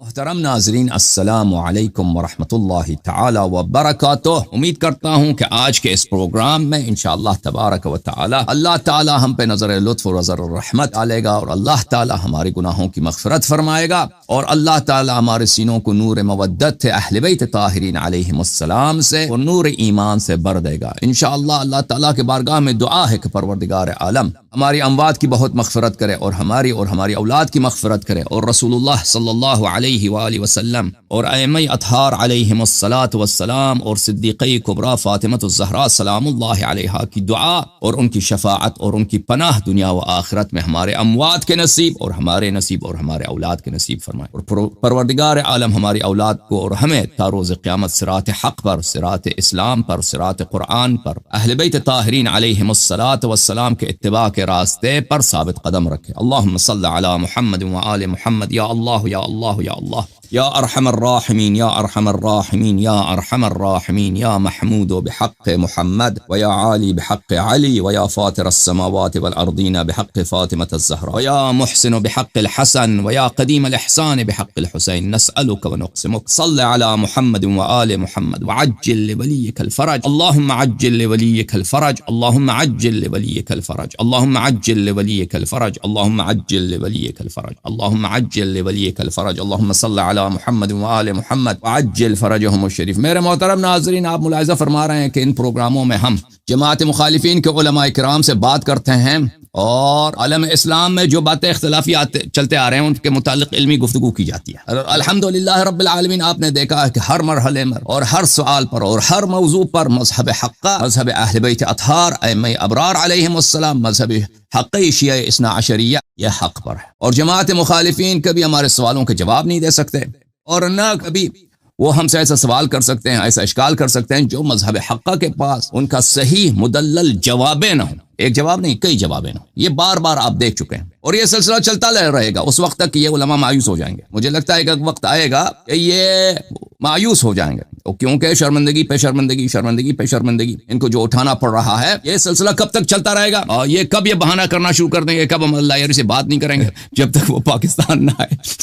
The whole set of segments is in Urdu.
محترم ناظرین، السلام علیکم ورحمۃ اللہ تعالی وبرکاتہ۔ امید کرتا ہوں کہ آج کے اس پروگرام میں انشاءاللہ تبارک و تعالی اللہ تعالی ہم پہ نظر لطف و نظر رحمت ڈالے گا، اور اللہ تعالی ہمارے گناہوں کی مغفرت فرمائے گا، اور اللہ تعالی ہمارے سینوں کو نور مودت اہل بیت طاہرین علیہم السلام سے اور نور ایمان سے بھر دے گا انشاءاللہ۔ اللہ تعالی کے بارگاہ میں دعا ہے کہ پروردگار عالم ہماری اموات کی بہت مغفرت کرے، اور ہماری اولاد کی مغفرت کرے، اور رسول اللہ صلی اللہ علیہ وآلہ وسلم اور ائمہ اطہار علیہم الصلاۃ والسلام اور صدیقہ کبریٰ فاطمہ الزہراء سلام اللہ علیہا کی دعا اور ان کی شفاعت اور ان کی پناہ دنیا و آخرت میں ہمارے اموات کے نصیب اور ہمارے نصیب اور ہمارے اولاد کے نصیب فرمائے، اور پروردگار عالم ہماری اولاد کو اور ہمیں تا روز قیامت صراط حق پر، صراط اسلام پر، صراط قرآن پر، اہل بیت طاہرین علیہم الصلاۃ والسلام کے اتباع کے راستے پر ثابت قدم رکھے۔ اللہم صل علی محمد وآل محمد، یا اللہ یا اللہ یا اللہ، یا ارحم الراحمین یا ارحم الراحمین یا ارحم الراحمین، یا محمود بحق محمد ویا عالی بحق علی ویا فاطر السماوات والارضین بحق فاطمة الزہراء ویا محسن بحق الحسن ویا قدیم الاحسان بحق الحسین، نسألک ونقسمک، صل علی محمد وآل محمد وعجل لولیک الفرج، اللہم عجل لولیک الفرج، اللہم عجل لولیک الفرج، اللہم عجل لولیک الفرج، اللہم عجل لولیک الفرج، اللہم عجل لولیک الفرج، اللہم صل علی محمد وآل محمد وعجل فرجهم الشریف۔ میرے محترم ناظرین، آپ ملاحظہ فرما رہے ہیں کہ ان پروگراموں میں ہم جماعت مخالفین کے علماء کرام سے بات کرتے ہیں، اور عالم اسلام میں جو باتیں اختلافی چلتے آ رہے ہیں ان کے متعلق علمی گفتگو کی جاتی ہے۔ الحمدللہ رب العالمین، آپ نے دیکھا ہے کہ ہر مرحلے میں اور ہر سوال پر اور ہر موضوع پر مذہب حقہ، مذہب اہل بیت اطہار، ائمہ ابرار علیہم السلام، مذہب حقی شیعہ اثنا عشریہ یہ حق پر ہے، اور جماعت مخالفین کبھی ہمارے سوالوں کے جواب نہیں دے سکتے، اور نہ کبھی وہ ہم سے ایسا سوال کر سکتے ہیں، ایسا اشکال کر سکتے ہیں جو مذہب حقہ کے پاس ان کا صحیح مدلل جوابیں نہ ہوں، ایک جواب نہیں کئی جوابیں نہ ہوں۔ یہ بار بار آپ دیکھ چکے ہیں، اور یہ سلسلہ چلتا رہے گا اس وقت تک کہ یہ علماء مایوس ہو جائیں گے۔ مجھے لگتا ہے کہ وقت آئے گا کہ یہ مایوس ہو جائیں گے، کیونکہ شرمندگی پہ شرمندگی، شرمندگی پہ شرمندگی ان کو جو اٹھانا پڑ رہا ہے۔ یہ سلسلہ کب تک چلتا رہے گا، اور یہ کب یہ بہانہ کرنا شروع کر دیں گے، کب ہم اللہ یاری سے بات نہیں کریں گے جب تک وہ پاکستان نہ آئے۔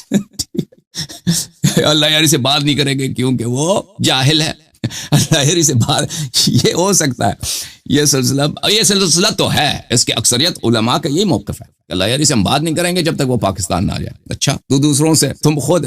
اللہ یاری سے بات نہیں کریں گے کیونکہ وہ جاہل ہے، اللہ یاری سے بات یہ ہو سکتا ہے۔ یہ سلسلہ تو ہے، اس کی اکثریت علماء کا یہی موقف ہے، اللہ یاری سے ہم بات نہیں کریں گے جب تک وہ پاکستان نہ آ جائے۔ اچھا، تو دوسروں سے تم خود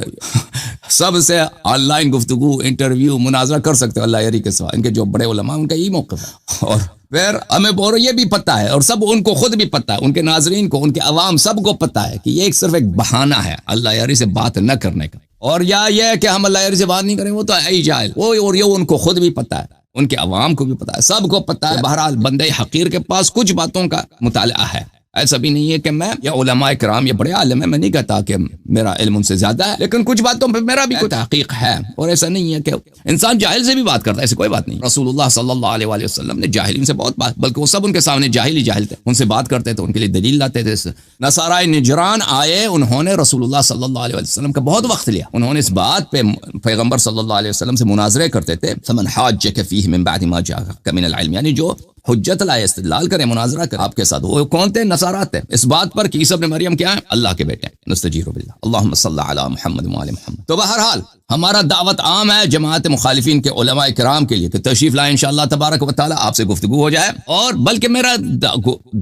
سب سے آن لائن گفتگو، انٹرویو، مناظرہ کر سکتے ہو اللہ یاری کے سوا۔ ان کے جو بڑے علماء ان کا یہی موقف ہے، اور پھر ہمیں بورو یہ بھی پتہ ہے، اور سب ان کو خود بھی پتہ ہے، ان کے ناظرین کو، ان کے عوام سب کو پتہ ہے کہ یہ صرف ایک بہانہ ہے اللہ یاری سے بات نہ کرنے کا، اور یا یہ کہ ہم اللہ یاری سے بات نہیں کریں، وہ تو ہے ہی جاہل وہ، اور یہ ان کو خود بھی پتہ ہے، ان کے عوام کو بھی پتہ ہے، سب کو پتہ ہے۔ بہرحال بندے حقیر کے پاس کچھ باتوں کا مطالعہ ہے، ایسا بھی نہیں ہے کہ میں یا علماء کرام یہ بڑے عالم ہیں، میں نہیں کہتا کہ میرا علم ان سے زیادہ ہے، لیکن کچھ باتوں پہ میرا بھی کوئی تحقیق ہے، اور ایسا نہیں ہے کہ انسان جاہل سے بھی بات کرتا ہے، ایسی کوئی بات نہیں۔ رسول اللہ صلی اللہ علیہ وآلہ وسلم نے جاہلین سے بہت بات، بلکہ وہ سب ان کے سامنے جاہل ہی جاہل تھے، ان سے بات کرتے تھے، ان کے لیے دلیل لاتے تھے۔ نصارائے نجران آئے، انہوں نے رسول اللہ صلی اللہ علیہ وسلم کا بہت وقت لیا، انہوں نے اس بات پہ پیغمبر صلی اللہ علیہ وسلم سے مناظرے کرتے تھے، فمن حاجک فیہ من بعد ما جاءک من العلم، یعنی جو حجت لائے، استدلال کرے، مناظرہ کرے آپ کے ساتھ۔ وہ کون تھے؟ نصارہ تھے، اس بات پر کہ عیسی ابن مریم کیا ہے؟ اللہ کے بیٹے ہیں۔ نستجیر باللہ، اللہم صل علی محمد وآل محمد۔ تو بہرحال ہمارا دعوت عام ہے جماعت مخالفین کے علماء کرام کے لیے کہ تشریف لائیں انشاءاللہ تبارک و تعالی، آپ سے گفتگو ہو جائے، اور بلکہ میرا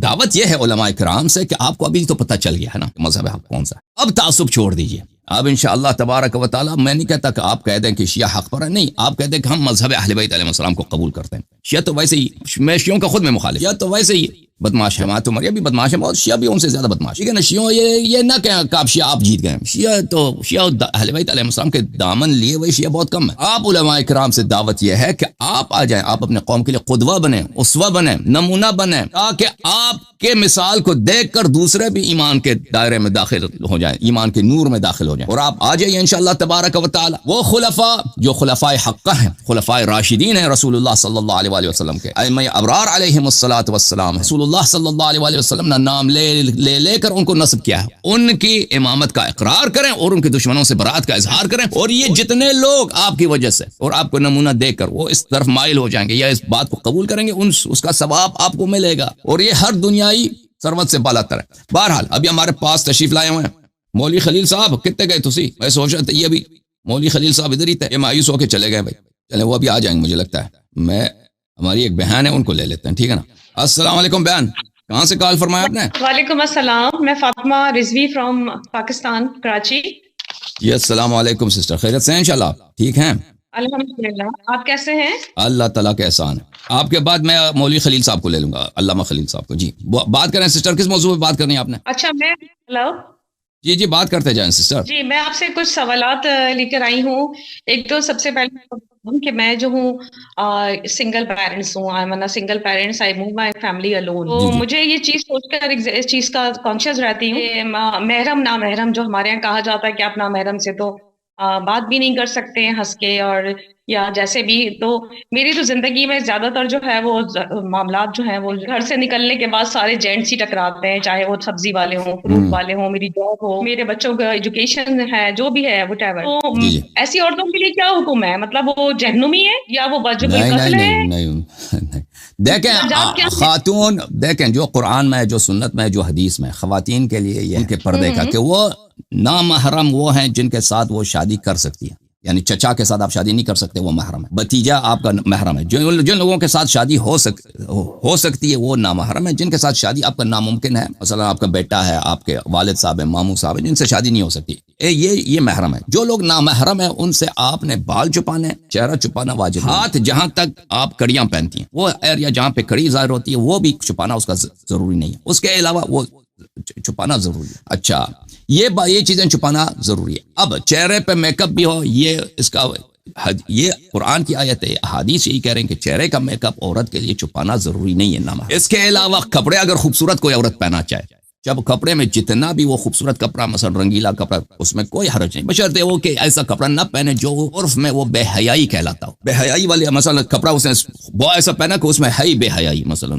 دعوت یہ ہے علماء کرام سے کہ آپ کو ابھی تو پتہ چل گیا ہے نا مذہب حق کون سا ہے، اب تعصب چھوڑ دیجئے۔ اب انشاءاللہ تبارک و تعالی میں نہیں کہتا کہ آپ کہہ دیں کہ شیعہ حق پر ہے، نہیں، آپ کہہ دیں کہ ہم مذہب اہل بیت علیہ السلام کو قبول کرتے ہیں۔ شیعہ تو ویسے ہی، میں شیعوں کا خود میں مخالف، شیعہ تو ویسے ہی بدماش ہے، جماعت عمریہ بھی بدماش ہے بہت، شیعہ بھی ان سے زیادہ بدماش، ٹھیک ہے نا۔ شیعوں یہ نہ کہیں کہ آپ شیعہ آپ جیت گئے، شیعہ اہل بیت علیہ السلام کے دامن لیے ہوئے شیعہ بہت کم ہے۔ آپ علماء کرام سے دعوت یہ ہے کہ آپ آ جائیں، آپ اپنے قوم کے لیے قدوہ بنیں، اسوہ بنیں، نمونہ بنیں، تاکہ آپ کے مثال کو دیکھ کر دوسرے بھی ایمان کے دائرے میں داخل ہو جائیں، ایمان کے نور میں داخل ہو جائیں، اور آپ آ جائیں انشاءاللہ تبارک و تعالی۔ وہ خلفاء جو خلفاء حقہ ہیں، خلفاء راشدین ہیں رسول اللہ صلی اللہ علیہ وآلہ وسلم کے، ائمہ ابرار علیہم الصلاۃ والسلام، رسول اللہ صلی اللہ علیہ وآلہ وسلم نے نام لے کر ان کو نصب کیا ہے، ان کی امامت کا اقرار کریں اور ان کے دشمنوں سے برات کا اظہار کریں، اور یہ جتنے لوگ آپ کی وجہ سے اور آپ کو نمونہ دے کر وہ اس طرف مائل ہو جائیں گے یا اس بات کو قبول کریں گے، اس کا ثواب آپ کو ملے گا، اور یہ ہر دنیائی ثروت سے بالا تر ہے۔ بہرحال ابھی ہمارے پاس تشریف لائے ہوئے ہیں مولوی خلیل صاحب کتنے گئے تسی؟ میں سوچ رہا تھا یہ بھی مولوی خلیل صاحب ادھر ہی تھے، یہ مایوس ہو کے چلے گئے بھائی. چلے وہ ابھی آ جائیں گے مجھے لگتا ہے. میں ہماری ایک بہن ہے ان کو لے لیتے ہیں، ٹھیک ہے نا. السلام علیکم بہن، کہاں سے کال فرمایا آپ نے؟ وعلیکم السلام، میں فاطمہ رضوی فرام پاکستان، کراچی. جی السلام علیکم سسٹر، خیریت سے ہیں انشاءاللہ؟ ٹھیک ہیں الحمدللہ، آپ کیسے ہیں؟ اللہ تعالیٰ کا احسان ہے. آپ کے بعد میں مولوی خلیل صاحب کو لے لوں گا، علامہ خلیل صاحب کو. جی بات کریں سسٹر، کس موضوع پہ بات کرنی ہے آپ نے؟ اچھا، میں ہلو جی بات کرتے جائیں سسٹر. جی، میں آپ سے کچھ سوالات لے کر آئی ہوں. ایک تو سب سے پہلے کہ میں جو ہوں سنگل پیرنٹس ہوں، single parents, I move my family alone. تو جی مجھے یہ چیز سوچ کر اس چیز کا کانشیس رہتی ہوں کہ محرم نامحرم جو ہمارے یہاں کہا جاتا ہے کہ آپ نامحرم سے تو بات بھی نہیں کر سکتے ہیں ہنس کے، اور یا جیسے بھی. تو میری تو زندگی میں زیادہ تر جو ہے وہ معاملات جو ہیں وہ گھر سے نکلنے کے بعد سارے جینٹس ہی ٹکراتے ہیں، چاہے وہ سبزی والے ہوں، فروٹ والے ہوں، میری جاب ہو، میرے بچوں کا ایجوکیشن ہے، جو بھی ہے وٹ ایور. تو جی ایسی عورتوں کے لیے کیا حکم ہے؟ مطلب وہ جہنمی ہے یا وہ واجب نہیں القتل ہے؟ نہیں دیکھیں سجاد کیا ہے؟ خاتون، دیکھیں جو قرآن میں، جو سنت میں، جو حدیث میں خواتین کے لیے یہ ان کے پردے کا کہ وہ نامحرم وہ ہیں جن کے ساتھ وہ شادی کر سکتی ہیں. یعنی چچا کے ساتھ آپ شادی نہیں کر سکتے، وہ محرم ہے. بھتیجا آپ کا محرم ہے. جن لوگوں کے ساتھ شادی ہو سکتی ہے وہ نامحرم ہے. جن کے ساتھ شادی آپ کا ناممکن ہے، مثلا آپ کا بیٹا ہے، آپ کے والد صاحب ہیں، ماموں صاحب ہیں، جن سے شادی نہیں ہو سکتی، یہ محرم ہے. جو لوگ نامحرم ہیں ان سے آپ نے بال چھپانے، چہرہ چھپانا واجب. ہاتھ جہاں تک آپ کڑیاں پہنتی ہیں، وہ ایریا جہاں پہ کڑی ظاہر ہوتی ہے وہ بھی چھپانا اس کا ضروری نہیں ہے. اس کے علاوہ وہ چھپانا ضروری ہے. اچھا، یہ چیزیں چھپانا ضروری ہے. اب چہرے پہ میک اپ بھی ہو، یہ قرآن کی آیت ہے، حدیث یہی کہہ رہے ہیں کہ چہرے کا میک اپ عورت کے لیے چھپانا ضروری نہیں ہے نامہ. اس کے علاوہ کپڑے اگر خوبصورت کوئی عورت پہنا چاہے، جب کپڑے میں جتنا بھی وہ خوبصورت کپڑا، مثلا رنگیلا کپڑا، اس میں کوئی حرج نہیں، بشرطے وہ کہ ایسا کپڑا نہ پہنے جو عرف میں وہ بے حیائی کہلاتا ہو. بے حیائی والے مثلا کپڑا اس نے وہ ایسا پہنا کہ اس میں ہے ہی بے حیائی، مثلا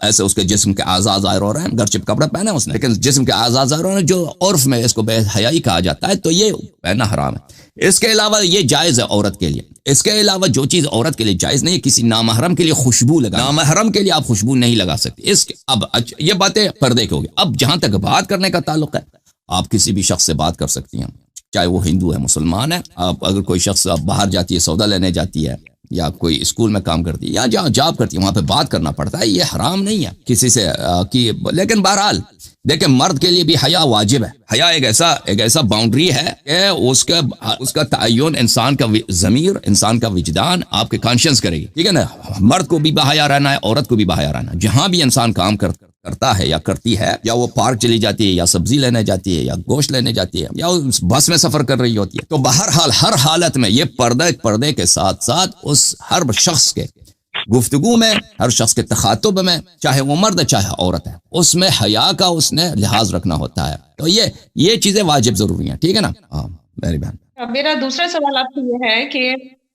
ایسے اس کے جسم کے اعضاء ظاہر ہو رہے ہیں، گرچہ کپڑا پہنا اس نے لیکن جسم کے اعضاء ظاہر ہو رہے ہیں، جو عرف میں اس کو بے حیائی کہا جاتا ہے، تو یہ پہنا حرام ہے. اس کے علاوہ یہ جائز ہے عورت کے لیے. اس کے علاوہ جو چیز عورت کے لیے جائز نہیں ہے، کسی نامحرم کے لیے خوشبو لگا. نامحرم کے لیے آپ خوشبو نہیں لگا سکتے. اب یہ باتیں پردے کی ہوگی. اب جہاں تک بات کرنے کا تعلق ہے، آپ کسی بھی شخص سے بات کر سکتی ہیں، چاہے وہ ہندو ہے، مسلمان ہے. آپ اگر کوئی شخص باہر جاتی ہے، سودا لینے جاتی ہے، یا کوئی اسکول میں کام کرتی ہے، یا جہاں جاب کرتی ہے، وہاں پہ بات کرنا پڑتا ہے. یہ حرام نہیں ہے کسی سے لیکن بہرحال دیکھیں مرد کے لیے بھی حیا واجب ہے. حیا ایک ایسا باؤنڈری ہے کہ اس کا تعین انسان کا ضمیر، انسان کا وجدان آپ کے کانشنس کرے گی، ٹھیک ہے نا. مرد کو بھی بحیا رہنا ہے، عورت کو بھی بحیا رہنا ہے. جہاں بھی انسان کام کرتا ہے یا کرتی ہے، یا وہ پارک چلی جاتی ہے، یا سبزی لینے جاتی ہے، یا گوشت لینے جاتی ہے، یا بس میں سفر کر رہی ہوتی ہے، تو بہرحال ہر حالت میں یہ پردے کے ساتھ ساتھ اس ہر شخص کے گفتگو میں، ہر شخص کے تخاطب میں، چاہے وہ مرد ہے چاہے عورت ہے، اس میں حیا کا اس نے لحاظ رکھنا ہوتا ہے. تو یہ چیزیں واجب ضروری ہیں، ٹھیک ہے نا. ہاں میری بہن. میرا دوسرا سوال آپ سے یہ ہے کہ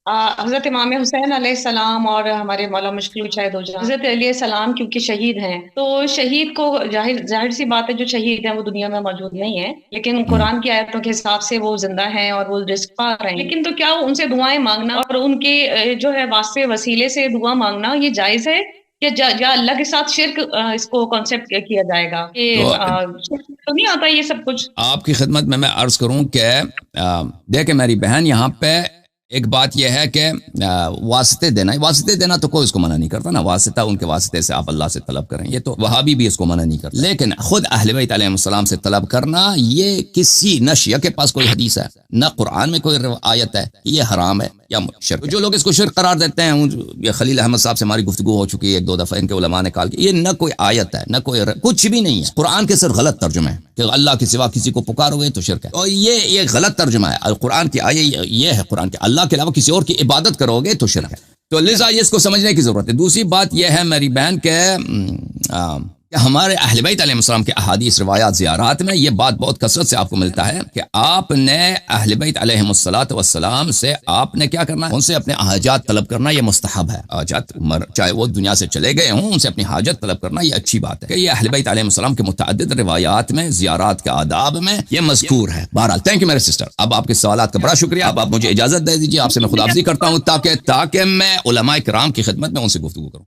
حضرت امام حسین علیہ السلام اور ہمارے مولا مشکل شاہد دو جہاں حضرت علیہ السلام کیونکہ شہید ہیں، تو شہید کو ظاہر سی بات ہے جو شہید ہیں وہ دنیا میں موجود نہیں ہے، لیکن قرآن کی آیتوں کے حساب سے وہ زندہ ہیں اور وہ رزق پا رہے ہیں. لیکن تو کیا ان سے دعائیں مانگنا اور ان کے جو ہے واسطے وسیلے سے دعا مانگنا یہ جائز ہے یا اللہ کے ساتھ شرک اس کو کانسیپٹ کیا جائے گا کہ شرک تو نہیں آتا یہ سب کچھ؟ آپ کی خدمت میں عرض کروں کہ دیکھیں میری بہن، یہاں پہ ایک بات یہ ہے کہ واسطے دینا تو کوئی اس کو منع نہیں کرتا نا. واسطہ ان کے واسطے سے آپ اللہ سے طلب کریں، یہ تو وہابی بھی اس کو منع نہیں کرتا. لیکن خود اہل بیت علیہ السلام سے طلب کرنا، یہ کسی نہ شیعہ کے پاس کوئی حدیث ہے، نہ قرآن میں کوئی آیت ہے، یہ حرام ہے یا شرک. جو لوگ اس کو شرک قرار دیتے ہیں، یہ خلیل احمد صاحب سے ہماری گفتگو ہو چکی ہے ایک دو دفعہ، ان کے علماء نے کہا کہ یہ نہ کوئی آیت ہے، نہ کوئی کچھ بھی نہیں ہے. قرآن کے صرف غلط ترجمہ ہے کہ اللہ کے سوا کسی کو پکارو گے تو شرک ہے، اور یہ غلط ترجمہ ہے. القرآن کی آیت یہ ہے، قرآن کے اللہ کے علاوہ کسی اور کی عبادت کرو گے تو شرک ہے. تو لذا اس کو سمجھنے کی ضرورت ہے. دوسری بات یہ ہے میری بہن کہ ہمارے اہل بیت علیہ السلام کے احادیث، روایات، زیارات میں یہ بات بہت کثرت سے آپ کو ملتا ہے کہ آپ نے اہل بیت علیہ السلام سے آپ نے کیا کرنا ہے؟ ان سے اپنے حاجات طلب کرنا، یہ مستحب ہے. حاجات چاہے وہ دنیا سے چلے گئے ہوں، ان سے اپنی حاجت طلب کرنا یہ اچھی بات ہے. کہ یہ اہل بیت علیہ السلام کے متعدد روایات میں، زیارات کے آداب میں یہ مذکور ہے. بہرحال تھینک یو میرے سسٹر. اب آپ کے سوالات کا بڑا شکریہ. اب آپ مجھے اجازت دے دیجیے، آپ سے میں خداحافظی کرتا ہوں تاکہ میں علماء کرام کی خدمت میں ان سے گفتگو کروں.